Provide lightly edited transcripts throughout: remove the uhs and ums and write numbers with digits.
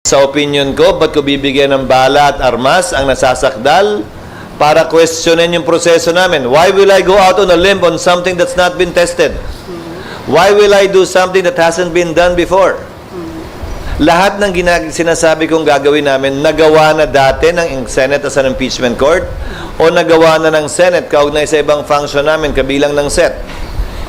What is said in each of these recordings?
Sa opinion ko, ba't ko bibigyan ng bala at armas ang nasasakdal para questionin yung proseso namin? Why will I go out on a limb on something that's not been tested? Why will I do something that hasn't been done before? Lahat ng sinasabi kong gagawin namin, nagawa na dati ng Senate as an impeachment court o nagawa na ng Senate kaugnay sa ibang function namin kabilang ng SET.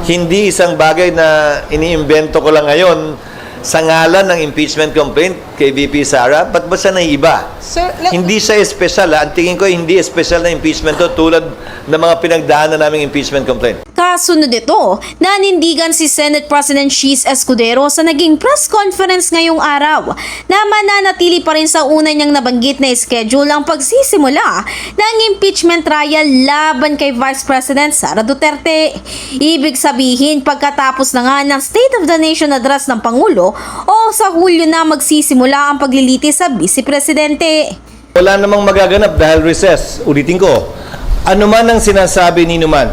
Hindi isang bagay na iniimbento ko lang ngayon sa ngalan ng impeachment complaint kay VP Sara. Ba't ba siya naiba? Sir, Hindi siya espesyal. Ang tingin ko, hindi espesyal na impeachment to tulad ng mga pinagdaanan naming impeachment complaint. Kasunod ito, nanindigan si Senate President Cheese Escudero sa naging press conference ngayong araw na mananatili pa rin sa una niyang nabanggit na schedule ang pagsisimula ng impeachment trial laban kay Vice President Sara Duterte. Ibig sabihin, pagkatapos na nga ng State of the Nation address ng Pangulo o sa Hulyo na magsisimula ang paglilitis sa Vice Presidente. Wala namang magaganap dahil recess. Ulitin ko, ano man ang sinasabi ni Numan,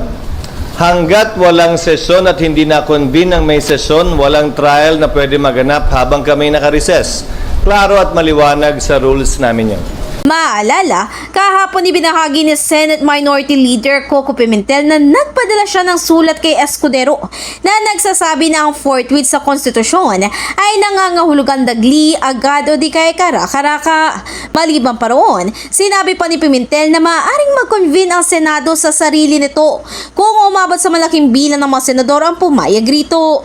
hanggat walang sesyon at hindi na-convene ang may sesyon, walang trial na pwede maganap habang kami naka-recess. Klaro at maliwanag sa rules namin yan. Maalala, kahapon ibinahagi ni Senate Minority Leader Coco Pimentel na nagpadala siya ng sulat kay Escudero na nagsasabi na ang fourth with sa konstitusyon ay nangangahulugan dagli, agad o di kaya kara-karaka. Maliban pa roon, sinabi pa ni Pimentel na maaaring mag-convene ang Senado sa sarili nito kung umabot sa malaking bilang ng mga senador ang pumayag rito.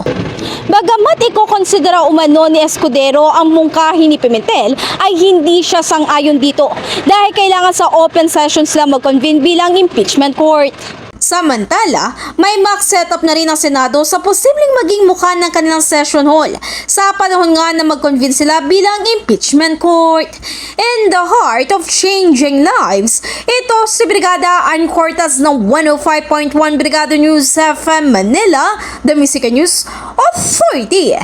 Bagamat iko-konsidera umano ni Escudero ang mungkahi ni Pimentel, ay hindi siya sang-ayon dito dahil kailangan sa open sessions lang mag-convene bilang impeachment court. Samantala, may mock setup na rin ang Senado sa posibleng maging mukha ng kanilang session hall sa panahon nga na mag-convene sila bilang impeachment court. In the heart of changing lives, ito si Brigada Ann Cortas ng 105.1 Brigada News FM Manila, the Music News Authority.